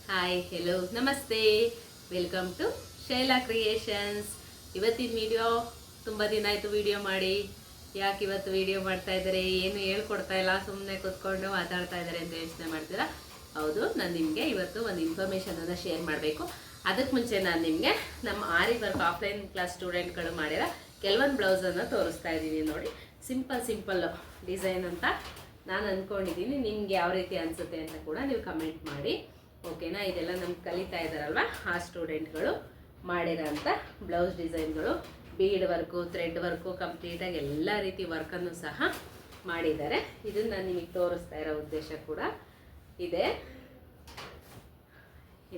Hi hello ನಮಸ್ತೆ, welcome to Shaila creations. ಇವತ್ತಿನ video ತುಂಬ ದಿನ ಆಯಿತು ವಿಡಿಯೋ ಮಾಡಿ. ಯಾಕೆ ಇವತ್ತು ವಿಡಿಯೋ ಮಾಡ್ತಾ ಇದ್ದಾರೆ, ಏನು ಹೇಳ್ಕೊಡ್ತಾ ಇಲ್ಲ, ಸುಮ್ಮನೆ ಕೂತ್ಕೊಂಡು ಮಾತಾಡ್ತಾ ಇದ್ದಾರೆ ಅಂತ ಯೋಚನೆ ಮಾಡ್ತೀರಾ? ಹೌದು, ನಾನು ನಿಮಗೆ ಇವತ್ತು ಒಂದು ಇನ್ಫಾರ್ಮೇಷನನ್ನು ಶೇರ್ ಮಾಡಬೇಕು. ಅದಕ್ಕೆ ಮುಂಚೆ ನಾನು ನಿಮಗೆ ನಮ್ಮ ಆರಿ ವರ್ಕ್ ಆಫ್ಲೈನ್ ಕ್ಲಾಸ್ ಸ್ಟೂಡೆಂಟ್ಗಳು ಮಾಡಿರೋ ಕೆಲವೊಂದು ಬ್ಲೌಸನ್ನು ತೋರಿಸ್ತಾ ಇದ್ದೀನಿ. ನೋಡಿ, ಸಿಂಪಲ್ ಡಿಸೈನ್ ಅಂತ ನಾನು ಅಂದ್ಕೊಂಡಿದ್ದೀನಿ. ನಿಮ್ಗೆ ಯಾವ ರೀತಿ ಅನಿಸುತ್ತೆ ಅಂತ ಕೂಡ ನೀವು ಕಮೆಂಟ್ ಮಾಡಿ, ಓಕೆನಾ? ಇದೆಲ್ಲ ನಮ್ಗೆ ಕಲಿತಾ ಇದ್ದಾರಲ್ವ, ಆ ಸ್ಟೂಡೆಂಟ್ಗಳು ಮಾಡಿರೋ ಅಂಥ ಬ್ಲೌಸ್ ಡಿಸೈನ್ಗಳು, ಬೀಡ್ ವರ್ಕು, ಥ್ರೆಡ್ ವರ್ಕು, ಕಂಪ್ಲೀಟಾಗಿ ಎಲ್ಲ ರೀತಿ ವರ್ಕನ್ನು ಸಹ ಮಾಡಿದ್ದಾರೆ. ಇದನ್ನು ನಾನು ನಿಮಗೆ ತೋರಿಸ್ತಾ ಇರೋ ಉದ್ದೇಶ ಕೂಡ ಇದೆ.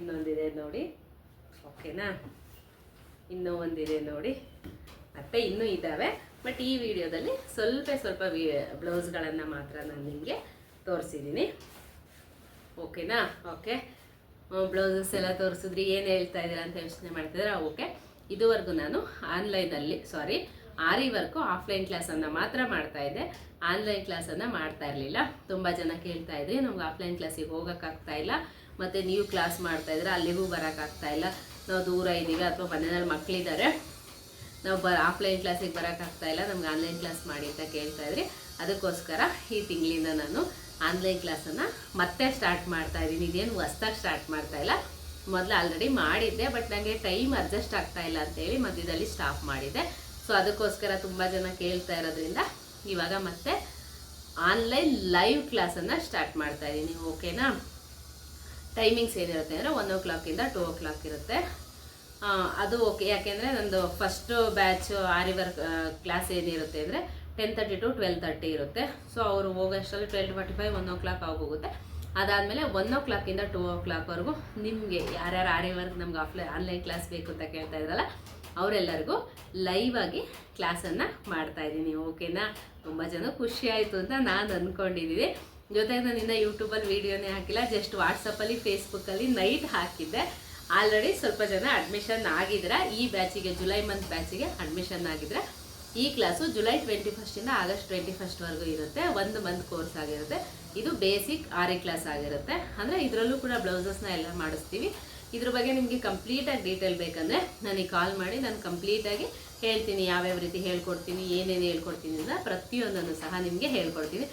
ಇನ್ನೊಂದಿದೆ ನೋಡಿ, ಓಕೆನಾ? ಇನ್ನೂ ಒಂದಿದೆ ನೋಡಿ, ಮತ್ತು ಇನ್ನೂ ಇದ್ದಾವೆ. ಬಟ್ ಈ ವಿಡಿಯೋದಲ್ಲಿ ಸ್ವಲ್ಪ ಬ್ಲೌಸ್ಗಳನ್ನು ಮಾತ್ರ ನಾನು ನಿಮಗೆ ತೋರಿಸಿದ್ದೀನಿ, ಓಕೆನಾ? ಓಕೆ, ಬ್ಲೌಸಸ್ ಎಲ್ಲ ತೋರಿಸಿದ್ರಿ, ಏನು ಹೇಳ್ತಾ ಇದ್ದೀರಾ ಅಂತ ಯೋಚನೆ ಮಾಡ್ತಿದ್ದೀರಾ? ಓಕೆ, ಇದುವರೆಗೂ ನಾನು ಆರಿ ವರ್ಕು ಆಫ್ಲೈನ್ ಕ್ಲಾಸನ್ನು ಮಾತ್ರ ಮಾಡ್ತಾ ಇದ್ದೆ. ಆನ್ಲೈನ್ ಕ್ಲಾಸನ್ನು ಮಾಡ್ತಾ ಇರಲಿಲ್ಲ. ತುಂಬ ಜನ ಕೇಳ್ತಾ ಇದ್ರಿ, ನಮ್ಗೆ ಆಫ್ಲೈನ್ ಕ್ಲಾಸಿಗೆ ಹೋಗೋಕ್ಕಾಗ್ತಾ ಇಲ್ಲ, ಮತ್ತು ನೀವು ಕ್ಲಾಸ್ ಮಾಡ್ತಾಯಿದ್ರೆ ಅಲ್ಲಿಗೂ ಬರೋಕ್ಕಾಗ್ತಾ ಇಲ್ಲ, ನಾವು ದೂರ ಇದ್ದೀವಿ ಅಥವಾ ಮನೆಯಲ್ಲಿ ಮಕ್ಕಳಿದ್ದಾರೆ, ನಾವು ಆಫ್ಲೈನ್ ಕ್ಲಾಸಿಗೆ ಬರೋಕ್ಕಾಗ್ತಾ ಇಲ್ಲ, ನಮ್ಗೆ ಆನ್ಲೈನ್ ಕ್ಲಾಸ್ ಮಾಡಿ ಅಂತ ಕೇಳ್ತಾ ಇದ್ರಿ. ಅದಕ್ಕೋಸ್ಕರ ಈ ತಿಂಗಳಿಂದ ನಾನು ಆನ್ಲೈನ್ ಕ್ಲಾಸನ್ನು ಮತ್ತೆ ಸ್ಟಾರ್ಟ್ ಮಾಡ್ತಾ ಇದ್ದೀನಿ. ಇದೇನು ಹೊಸ್ದಾಗಿ ಸ್ಟಾರ್ಟ್ ಮಾಡ್ತಾ ಇಲ್ಲ, ಮೊದಲು ಆಲ್ರೆಡಿ ಮಾಡಿದ್ದೆ, ಬಟ್ ನನಗೆ ಟೈಮ್ ಅಡ್ಜಸ್ಟ್ ಆಗ್ತಾ ಇಲ್ಲ ಅಂತೇಳಿ ಮಧ್ಯದಲ್ಲಿ ಸ್ಟಾಪ್ ಮಾಡಿದ್ದೆ. ಸೊ ಅದಕ್ಕೋಸ್ಕರ ತುಂಬ ಜನ ಕೇಳ್ತಾ ಇರೋದ್ರಿಂದ ಇವಾಗ ಮತ್ತೆ ಆನ್ಲೈನ್ ಲೈವ್ ಕ್ಲಾಸನ್ನು ಸ್ಟಾರ್ಟ್ ಮಾಡ್ತಾ ಇದ್ದೀನಿ, ಓಕೆನಾ? ಟೈಮಿಂಗ್ಸ್ ಏನಿರುತ್ತೆ ಅಂದರೆ 1 o'clock ಇಂದ 2 o'clock ಇರುತ್ತೆ. ಅದು ಓಕೆ, ಯಾಕೆಂದರೆ ನಂದು ಫಸ್ಟು ಬ್ಯಾಚ್ ಆರಿ ವರ್ಕ್ ಕ್ಲಾಸ್ ಏನಿರುತ್ತೆ ಅಂದರೆ 10:30 to 12:30 ಇರುತ್ತೆ. ಸೊ ಅವರು ಹೋಗೋಷ್ಟರಲ್ಲಿ 12:45 1 o'clock ಆಗೋಗುತ್ತೆ. ಅದಾದಮೇಲೆ 1 o'clock ಇಂದ 2 o'clockವರೆಗೂ ನಿಮಗೆ ಯಾರ್ಯಾರು ಆರಿ ವರ್ಕ್ ನಮ್ಗೆ ಆನ್ಲೈನ್ ಕ್ಲಾಸ್ ಬೇಕು ಅಂತ ಕೇಳ್ತಾ ಇದ್ರಲ್ಲ, ಅವರೆಲ್ಲರಿಗೂ ಲೈವ್ ಆಗಿ ಕ್ಲಾಸನ್ನು ಮಾಡ್ತಾಯಿದ್ದೀನಿ, ಓಕೆನಾ? ತುಂಬ ಜನ ಖುಷಿ ಆಯಿತು ಅಂತ ನಾನು ಅಂದ್ಕೊಂಡಿದ್ದೀನಿ. ಜೊತೆಗೆ ನಾನು ಇನ್ನೂ ಯೂಟ್ಯೂಬಲ್ಲಿ ವೀಡಿಯೋನೇ ಹಾಕಿಲ್ಲ, ಜಸ್ಟ್ ವಾಟ್ಸಪ್ಪಲ್ಲಿ ಫೇಸ್ಬುಕ್ಕಲ್ಲಿ ನೈಟ್ ಹಾಕಿದ್ದೆ. ಆಲ್ರೆಡಿ ಸ್ವಲ್ಪ ಜನ ಅಡ್ಮಿಷನ್ ಆಗಿದ್ರೆ, ಈ ಬ್ಯಾಚಿಗೆ ಜುಲೈ ಮಂತ್ ಬ್ಯಾಚಿಗೆ ಅಡ್ಮಿಷನ್ ಆಗಿದ್ರೆ. ಈ ಕ್ಲಾಸು ಜುಲೈ 21 ಇಂದ ಆಗಸ್ಟ್ 21ವರೆಗೂ ಇರುತ್ತೆ. 1 ಮಂತ್ ಕೋರ್ಸ್ ಆಗಿರುತ್ತೆ. ಇದು ಬೇಸಿಕ್ ಆರಿ ಕ್ಲಾಸ್ ಆಗಿರುತ್ತೆ. ಅಂದರೆ ಇದರಲ್ಲೂ ಕೂಡ ಬ್ಲೌಸಸ್ನ ಎಲ್ಲ ಮಾಡಿಸ್ತೀವಿ. ಇದ್ರ ಬಗ್ಗೆ ನಿಮಗೆ ಕಂಪ್ಲೀಟಾಗಿ ಡೀಟೇಲ್ ಬೇಕಂದರೆ ನನಗೆ ಕಾಲ್ ಮಾಡಿ, ನಾನು ಕಂಪ್ಲೀಟಾಗಿ ಹೇಳ್ತೀನಿ, ಯಾವ್ಯಾವ ರೀತಿ ಹೇಳ್ಕೊಡ್ತೀನಿ, ಏನೇನು ಹೇಳ್ಕೊಡ್ತೀನಿ ಅಂತ ಪ್ರತಿಯೊಂದನ್ನು ಸಹ ನಿಮಗೆ ಹೇಳ್ಕೊಡ್ತೀನಿ.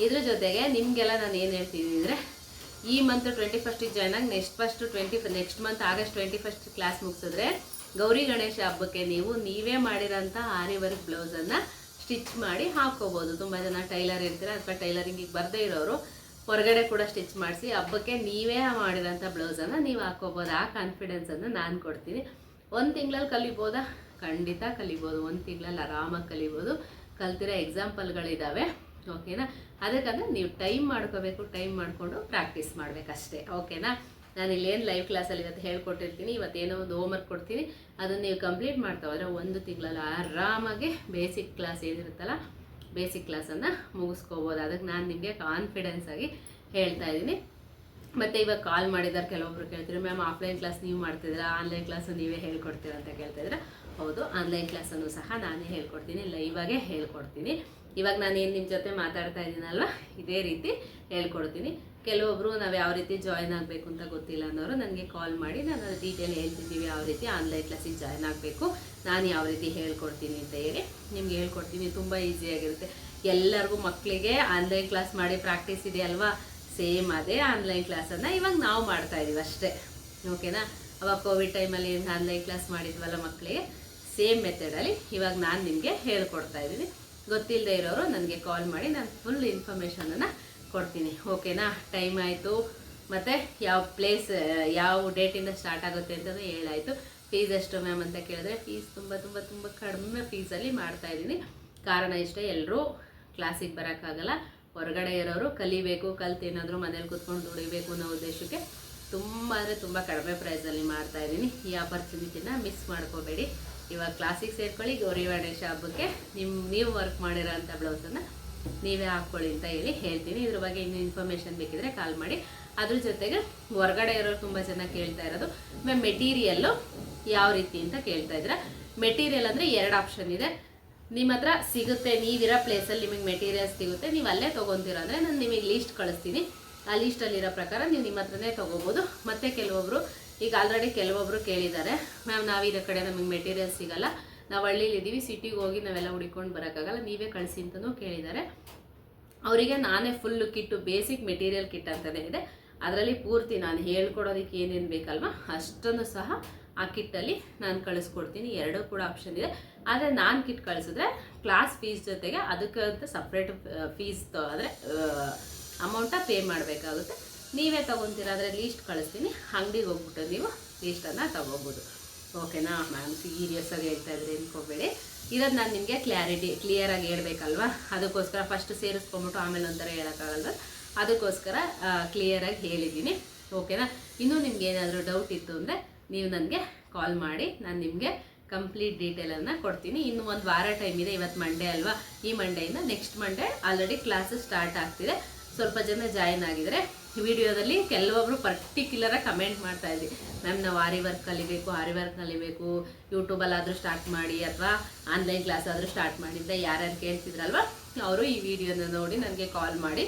ಇದ್ರ ಜೊತೆಗೆ ನಿಮಗೆಲ್ಲ ನಾನು ಏನು ಹೇಳ್ತೀನಿ ಅಂದರೆ, ಈ ಮಂತ್ 21ಗೆ ಜಾಯ್ನ್ ಆಗಿ ನೆಕ್ಸ್ಟ್ ಮಂತ್ ಆಗಸ್ಟ್ 21 ಕ್ಲಾಸ್ ಮುಗಿಸಿದ್ರೆ ಗೌರಿ ಗಣೇಶ ಹಬ್ಬಕ್ಕೆ ನೀವೇ ಮಾಡಿರೋಂಥ ಆರಿ ವರ್ಕ್ ಬ್ಲೌಸನ್ನು ಸ್ಟಿಚ್ ಮಾಡಿ ಹಾಕ್ಕೋಬೋದು. ತುಂಬ ಜನ ಟೈಲರ್ ಇರ್ತೀರ, ಅಥವಾ ಟೈಲರಿಂಗಿಗೆ ಬರದೇ ಇರೋರು ಹೊರಗಡೆ ಕೂಡ ಸ್ಟಿಚ್ ಮಾಡಿಸಿ ಹಬ್ಬಕ್ಕೆ ನೀವೇ ಮಾಡಿರೋಂಥ ಬ್ಲೌಸನ್ನು ನೀವು ಹಾಕ್ಕೋಬೋದು. ಆ ಕಾನ್ಫಿಡೆನ್ಸನ್ನು ನಾನು ಕೊಡ್ತೀನಿ. 1 ತಿಂಗಳಲ್ಲಿ ಕಲಿಬೋದಾ? ಖಂಡಿತ ಕಲಿಬೋದು. 1 ತಿಂಗಳಲ್ಲಿ ಆರಾಮಾಗಿ ಕಲಿಬೋದು. ಕಲ್ತಿರೋ ಎಕ್ಸಾಂಪಲ್ಗಳಿದ್ದಾವೆ, ಓಕೆನಾ? ಅದಕ್ಕಂದ್ರೆ ನೀವು ಟೈಮ್ ಮಾಡ್ಕೋಬೇಕು, ಟೈಮ್ ಮಾಡಿಕೊಂಡು ಪ್ರಾಕ್ಟೀಸ್ ಮಾಡಬೇಕಷ್ಟೇ, ಓಕೆನಾ? ನಾನು ಇಲ್ಲೇನು ಲೈವ್ ಕ್ಲಾಸಲ್ಲಿ ಇವತ್ತು ಹೇಳ್ಕೊಟ್ಟಿರ್ತೀನಿ, ಇವತ್ತೇನೋ ಒಂದು ಹೋಮ್ವರ್ಕ್ ಕೊಡ್ತೀನಿ, ಅದನ್ನು ನೀವು ಕಂಪ್ಲೀಟ್ ಮಾಡ್ತಾ ಹೋದರೆ 1 ತಿಂಗಳಲ್ಲಿ ಆರಾಮಾಗಿ ಬೇಸಿಕ್ ಕ್ಲಾಸ್ ಏನಿರುತ್ತಲ್ಲ, ಬೇಸಿಕ್ ಕ್ಲಾಸನ್ನು ಮುಗಿಸ್ಕೋಬೋದು. ಅದಕ್ಕೆ ನಾನು ನಿಮಗೆ ಕಾನ್ಫಿಡೆನ್ಸ್ ಆಗಿ ಹೇಳ್ತಾ ಇದ್ದೀನಿ. ಮತ್ತು ಇವಾಗ ಕಾಲ್ ಮಾಡಿದ್ದಾರೆ ಕೆಲವೊಬ್ರು ಕೇಳ್ತೀರಿ, ಮ್ಯಾಮ್ ಆಫ್ಲೈನ್ ಕ್ಲಾಸ್ ನೀವು ಮಾಡ್ತಿದ್ದೀರಾ, ಆನ್ಲೈನ್ ಕ್ಲಾಸು ನೀವೇ ಹೇಳ್ಕೊಡ್ತೀರಾ ಅಂತ ಕೇಳ್ತಾಯಿದ್ರೆ, ಹೌದು, ಆನ್ಲೈನ್ ಕ್ಲಾಸನ್ನು ಸಹ ನಾನೇ ಹೇಳ್ಕೊಡ್ತೀನಿ, ಲೈವಾಗೇ ಹೇಳ್ಕೊಡ್ತೀನಿ. ಇವಾಗ ನಾನೇನು ನಿಮ್ಮ ಜೊತೆ ಮಾತಾಡ್ತಾ ಇದ್ದೀನಲ್ವ, ಇದೇ ರೀತಿ ಹೇಳ್ಕೊಡ್ತೀನಿ. ಕೆಲವೊಬ್ಬರು ನಾವು ಯಾವ ರೀತಿ ಜಾಯ್ನ್ ಆಗಬೇಕು ಅಂತ ಗೊತ್ತಿಲ್ಲ ಅನ್ನೋರು ನನಗೆ ಕಾಲ್ ಮಾಡಿ, ನಾನು ಅದು ಡೀಟೇಲ್ ಹೇಳ್ತಿದ್ದೀವಿ, ಯಾವ ರೀತಿ ಆನ್ಲೈನ್ ಕ್ಲಾಸಿಗೆ ಜಾಯ್ನ್ ಆಗಬೇಕು, ನಾನು ಯಾವ ರೀತಿ ಹೇಳ್ಕೊಡ್ತೀನಿ ಅಂತ ಹೇಳಿ ನಿಮ್ಗೆ ಹೇಳ್ಕೊಡ್ತೀನಿ. ತುಂಬ ಈಸಿಯಾಗಿರುತ್ತೆ. ಎಲ್ಲರಿಗೂ ಮಕ್ಕಳಿಗೆ ಆನ್ಲೈನ್ ಕ್ಲಾಸ್ ಮಾಡಿ ಪ್ರಾಕ್ಟೀಸ್ ಇದೆ ಅಲ್ವಾ, ಸೇಮ್ ಅದೇ ಆನ್ಲೈನ್ ಕ್ಲಾಸನ್ನು ಇವಾಗ ನಾವು ಮಾಡ್ತಾಯಿದ್ದೀವಿ ಅಷ್ಟೇ, ಓಕೆನಾ? ಅವಾಗ ಕೋವಿಡ್ ಟೈಮಲ್ಲಿ ಏನು ಆನ್ಲೈನ್ ಕ್ಲಾಸ್ ಮಾಡಿದ್ವಲ್ಲ ಮಕ್ಕಳಿಗೆ, ಸೇಮ್ ಮೆಥಡಲ್ಲಿ ಇವಾಗ ನಾನು ನಿಮಗೆ ಹೇಳ್ಕೊಡ್ತಾ ಇದ್ದೀನಿ. ಗೊತ್ತಿಲ್ಲದೆ ಇರೋರು ನನಗೆ ಕಾಲ್ ಮಾಡಿ, ನಾನು ಫುಲ್ ಇನ್ಫಾರ್ಮೇಷನನ್ನು ಕೊಡ್ತೀನಿ, ಓಕೆನಾ? ಟೈಮ್ ಆಯಿತು, ಮತ್ತು ಯಾವ ಪ್ಲೇಸ್, ಯಾವ ಡೇಟಿಂದ ಸ್ಟಾರ್ಟ್ ಆಗುತ್ತೆ ಅಂತಲೂ ಹೇಳಾಯಿತು. ಫೀಸ್ ಎಷ್ಟು ಮ್ಯಾಮ್ ಅಂತ ಕೇಳಿದ್ರೆ, ಫೀಸ್ ತುಂಬ ಕಡಿಮೆ ಫೀಸಲ್ಲಿ ಮಾಡ್ತಾಯಿದ್ದೀನಿ. ಕಾರಣ ಇಷ್ಟೇ, ಎಲ್ಲರೂ ಕ್ಲಾಸಿಗೆ ಬರೋಕ್ಕಾಗಲ್ಲ, ಹೊರಗಡೆ ಇರೋರು ಕಲಿಬೇಕು, ಕಲ್ತೇನಾದರೂ ಮನೇಲಿ ಕೂತ್ಕೊಂಡು ದುಡಿಬೇಕು ಅನ್ನೋ ಉದ್ದೇಶಕ್ಕೆ ತುಂಬ ಕಡಿಮೆ ಪ್ರೈಸಲ್ಲಿ ಮಾಡ್ತಾಯಿದ್ದೀನಿ. ಈ ಆಪರ್ಚುನಿಟಿನ ಮಿಸ್ ಮಾಡ್ಕೋಬೇಡಿ. ಇವಾಗ ಕ್ಲಾಸಿಗೆ ಸೇರ್ಕೊಳ್ಳಿ, ಗೌರಿ ಗಣೇಶ ಹಬ್ಬಕ್ಕೆ ನೀವು ವರ್ಕ್ ಮಾಡಿರೋ ಅಂಥ ಬ್ಲೌಸನ್ನು ನೀವೇ ಹಾಕ್ಕೊಳ್ಳಿ ಅಂತ ಹೇಳ್ತೀನಿ. ಇದ್ರ ಬಗ್ಗೆ ಇನ್ನೂ ಇನ್ಫಾರ್ಮೇಷನ್ ಬೇಕಿದ್ರೆ ಕಾಲ್ ಮಾಡಿ. ಅದ್ರ ಜೊತೆಗೆ ಹೊರಗಡೆ ಇರೋರು ತುಂಬ ಜನ ಕೇಳ್ತಾ ಇರೋದು, ಮ್ಯಾಮ್ ಮೆಟೀರಿಯಲ್ಲು ಯಾವ ರೀತಿ ಅಂತ ಕೇಳ್ತಾ ಇದ್ರೆ, ಮೆಟೀರಿಯಲ್ ಅಂದರೆ 2 ಆಪ್ಷನ್ ಇದೆ. ನಿಮ್ಮ ಹತ್ರ ಸಿಗುತ್ತೆ, ನೀವಿರೋ ಪ್ಲೇಸಲ್ಲಿ ನಿಮಗೆ ಮೆಟೀರಿಯಲ್ಸ್ ಸಿಗುತ್ತೆ, ನೀವು ಅಲ್ಲೇ ತೊಗೊತೀರ ಅಂದರೆ ನಾನು ನಿಮಗೆ ಲೀಸ್ಟ್ ಕಳಿಸ್ತೀನಿ. ಆ ಲೀಸ್ಟಲ್ಲಿರೋ ಪ್ರಕಾರ ನೀವು ನಿಮ್ಮ ಹತ್ರನೇ ತೊಗೋಬೋದು. ಮತ್ತು ಕೆಲವೊಬ್ಬರು ಈಗ ಆಲ್ರೆಡಿ ಕೆಲವೊಬ್ಬರು ಕೇಳಿದ್ದಾರೆ, ಮ್ಯಾಮ್ ನಾವಿರೋ ಕಡೆ ನಮಗೆ ಮೆಟೀರಿಯಲ್ ಸಿಗಲ್ಲ, ನಾವು ಹಳ್ಳಿಲಿದ್ದೀವಿ, ಸಿಟಿಗೆ ಹೋಗಿ ನಾವೆಲ್ಲ ಹುಡ್ಕೊಂಡು ಬರೋಕ್ಕಾಗಲ್ಲ, ನೀವೇ ಕಳಿಸಿ ಅಂತಲೂ ಕೇಳಿದ್ದಾರೆ. ಅವರಿಗೆ ನಾನೇ full kit, basic material kit ಅಂತಲೇ ಇದೆ, ಅದರಲ್ಲಿ ಪೂರ್ತಿ ನಾನು ಹೇಳ್ಕೊಡೋದಕ್ಕೆ ಏನೇನು ಬೇಕಲ್ವ ಅಷ್ಟನ್ನು ಸಹ ಆ ಕಿಟ್ಟಲ್ಲಿ ನಾನು ಕಳಿಸ್ಕೊಡ್ತೀನಿ. ಎರಡೂ ಕೂಡ ಆಪ್ಷನ್ ಇದೆ. ಆದರೆ ನಾನು ಕಿಟ್ ಕಳಿಸಿದ್ರೆ ಕ್ಲಾಸ್ ಫೀಸ್ ಜೊತೆಗೆ ಅದಕ್ಕಂತ ಸಪ್ರೇಟ್ ಫೀಸ್ ಅಂದರೆ ಅಮೌಂಟ ಪೇ ಮಾಡಬೇಕಾಗುತ್ತೆ. ನೀವೇ ತೊಗೊತೀರ ಆದರೆ ಲೀಸ್ಟ್ ಕಳಿಸ್ತೀನಿ, ಅಂಗಡಿಗೆ ಹೋಗ್ಬಿಟ್ಟು ನೀವು ಲೀಸ್ಟನ್ನು ತೊಗೋಬೋದು. ಓಕೆನಾ ಮ್ಯಾಮ್? ಸೀರಿಯಸ್ಸಾಗಿ ಹೇಳ್ತಾ ಇದ್ರಿ ಅಂದ್ಕೋಬೇಡಿ, ಇರೋದು ನಾನು ನಿಮಗೆ ಕ್ಲಿಯರಾಗಿ ಹೇಳ್ಬೇಕಲ್ವ, ಅದಕ್ಕೋಸ್ಕರ ಫಸ್ಟ್ ಸೇರಿಸ್ಕೊಂಬಿಟ್ಟು ಆಮೇಲೆ ಒಂಥರ ಹೇಳೋಕ್ಕಾಗಲ್ವ, ಅದಕ್ಕೋಸ್ಕರ ಕ್ಲಿಯರಾಗಿ ಹೇಳಿದ್ದೀನಿ. ಓಕೆನಾ? ಇನ್ನೂ ನಿಮ್ಗೆ ಏನಾದರೂ ಡೌಟ್ ಇತ್ತು ಅಂದರೆ ನೀವು ನನಗೆ ಕಾಲ್ ಮಾಡಿ, ನಾನು ನಿಮಗೆ ಕಂಪ್ಲೀಟ್ ಡೀಟೇಲನ್ನು ಕೊಡ್ತೀನಿ. ಇನ್ನು ಒಂದು ವಾರ ಟೈಮ್ ಇದೆ. ಇವತ್ತು ಮಂಡೇ ಅಲ್ವಾ, ಈ ಮಂಡೆಯಿಂದ next Monday already classes start ಆಗ್ತಿದೆ. ಸ್ವಲ್ಪ ಜನ ಜಾಯಿನ್ ಆಗಿದರೆ ವಿಡಿಯೋದಲ್ಲಿ ಕೆಲವೊಬ್ಬರು ಪರ್ಟಿಕ್ಯುಲರಾಗಿ ಕಮೆಂಟ್ ಮಾಡ್ತಾ ಇದ್ವಿ, ಮ್ಯಾಮ್ ನಾವು ಆರಿ ವರ್ಕ್ ಕಲಿಬೇಕು, ಯೂಟ್ಯೂಬಲ್ಲಾದರೂ ಸ್ಟಾರ್ಟ್ ಮಾಡಿ ಅಥವಾ ಆನ್ಲೈನ್ ಕ್ಲಾಸ್ ಆದರೂ ಸ್ಟಾರ್ಟ್ ಮಾಡಿದ್ದೆ ಯಾರ್ಯಾರು ಕೇಳ್ತಿದ್ರಲ್ವ, ಅವರು ಈ ವಿಡಿಯೋನ ನೋಡಿ ನನಗೆ ಕಾಲ್ ಮಾಡಿ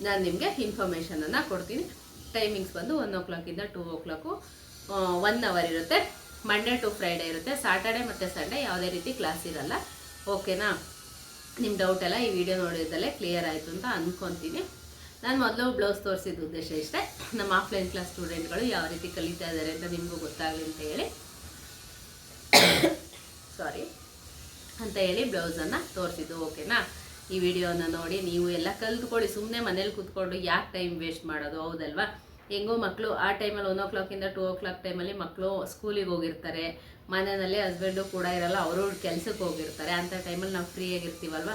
ನಾನು ನಿಮಗೆ ಇನ್ಫಾರ್ಮೇಷನನ್ನು ಕೊಡ್ತೀನಿ. ಟೈಮಿಂಗ್ಸ್ ಬಂದು 1 o'clock-ಇಂದ 2 o'clock 1 hour ಇರುತ್ತೆ. ಮಂಡೇ ಟು ಫ್ರೈಡೇ ಇರುತ್ತೆ. ಸಾಟರ್ಡೆ ಮತ್ತು ಸಂಡೇ ಯಾವುದೇ ರೀತಿ ಕ್ಲಾಸ್ ಇರಲ್ಲ. ಓಕೆನಾ? ನಿಮ್ಮ ಡೌಟ್ ಎಲ್ಲ ಈ ವಿಡಿಯೋ ನೋಡಿದ್ದಲ್ಲೇ ಕ್ಲಿಯರ್ ಆಯಿತು ಅಂತ ಅಂದ್ಕೊತೀನಿ. ನಾನು ಮೊದಲು ಬ್ಲೌಸ್ ತೋರಿಸಿದ ಉದ್ದೇಶ ಇಷ್ಟೇ, ನಮ್ಮ ಆಫ್ಲೈನ್ ಕ್ಲಾಸ್ ಸ್ಟೂಡೆಂಟ್ಗಳು ಯಾವ ರೀತಿ ಕಲಿತಾ ಇದ್ದಾರೆ ಅಂತ ನಿಮಗೂ ಗೊತ್ತಾಗಲಿ ಅಂತ ಹೇಳಿ ಬ್ಲೌಸನ್ನು ತೋರಿಸಿದ್ದು. ಓಕೆನಾ? ಈ ವಿಡಿಯೋನ ನೋಡಿ ನೀವು ಎಲ್ಲ ಕಲ್ತ್ಕೊಳ್ಳಿ. ಸುಮ್ಮನೆ ಮನೇಲಿ ಕೂತ್ಕೊಂಡು ಯಾಕೆ ಟೈಮ್ ವೇಸ್ಟ್ ಮಾಡೋದು, ಹೌದಲ್ವಾ? ಹೆಂಗೋ ಮಕ್ಕಳು ಆ ಟೈಮಲ್ಲಿ 1 o'clock-ಇಂದ 2 o'clock ಟೈಮಲ್ಲಿ ಮಕ್ಕಳು ಸ್ಕೂಲಿಗೆ ಹೋಗಿರ್ತಾರೆ, ಮನೆಯಲ್ಲಿ ಹಸ್ಬೆಂಡು ಕೂಡ ಇರಲ್ಲ, ಅವರು ಕೆಲಸಕ್ಕೆ ಹೋಗಿರ್ತಾರೆ. ಅಂಥ ಟೈಮಲ್ಲಿ ನಾವು ಫ್ರೀಯಾಗಿರ್ತೀವಲ್ವ,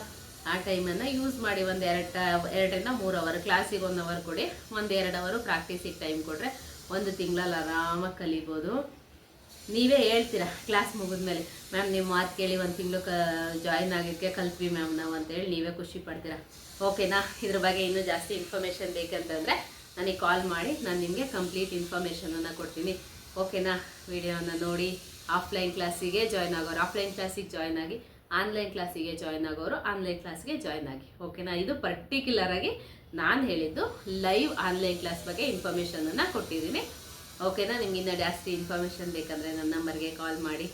ಆ ಟೈಮನ್ನು ಯೂಸ್ ಮಾಡಿ. ಒಂದು 2ರಿಂದ 3 hour ಕ್ಲಾಸಿಗೆ 1 hour ಕೊಡಿ, 1-2 hour ಪ್ರಾಕ್ಟೀಸಿಗೆ ಟೈಮ್ ಕೊಟ್ಟರೆ 1 ತಿಂಗಳಲ್ಲಿ ಆರಾಮಾಗಿ ಕಲಿಬೋದು. ನೀವೇ ಹೇಳ್ತೀರಾ ಕ್ಲಾಸ್ ಮುಗಿದ್ಮೇಲೆ, ಮ್ಯಾಮ್ ನಿಮ್ಮ ಮಾತು ಕೇಳಿ 1 ತಿಂಗಳು ಜಾಯಿನ್ ಆಗಿದ್ದಕ್ಕೆ ಕಲ್ತ್ವಿ ಮ್ಯಾಮ್ ನಾವು ಅಂತೇಳಿ ನೀವೇ ಖುಷಿ ಪಡ್ತೀರಾ. ಓಕೆನಾ? ಇದ್ರ ಬಗ್ಗೆ ಇನ್ನೂ ಜಾಸ್ತಿ ಇನ್ಫಾರ್ಮೇಷನ್ ಬೇಕಂತಂದರೆ ನನಗೆ ಕಾಲ್ ಮಾಡಿ, ನಾನು ನಿಮಗೆ ಕಂಪ್ಲೀಟ್ ಇನ್ಫಾರ್ಮೇಷನನ್ನು ಕೊಡ್ತೀನಿ. ಓಕೆನಾ? ವಿಡಿಯೋನ ನೋಡಿ ಆಫ್ಲೈನ್ ಕ್ಲಾಸಿಗೆ ಜಾಯ್ನ್ ಆಗೋರು ಆಫ್ಲೈನ್ ಕ್ಲಾಸಿಗೆ ಜಾಯ್ನ್ ಆಗಿ, ಆನ್ಲೈನ್ ಕ್ಲಾಸಿಗೆ ಜಾಯ್ನ್ ಆಗೋರು ಆನ್ಲೈನ್ ಕ್ಲಾಸ್ಗೆ ಜಾಯ್ನ್ ಆಗಿ. ಓಕೆನಾ? ಇದು ಪರ್ಟಿಕ್ಯುಲರಾಗಿ ನಾನು ಹೇಳಿದ್ದು ಲೈವ್ ಆನ್ಲೈನ್ ಕ್ಲಾಸ್ ಬಗ್ಗೆ ಇನ್ಫಾರ್ಮೇಷನನ್ನು ಕೊಟ್ಟಿದ್ದೀನಿ. ಓಕೆನಾ? ನಿಮ್ಗೆ ಇನ್ನೂ ಜಾಸ್ತಿ ಇನ್ಫಾರ್ಮೇಷನ್ ಬೇಕಂದರೆ ನನ್ನ ನಂಬರ್ಗೆ ಕಾಲ್ ಮಾಡಿ.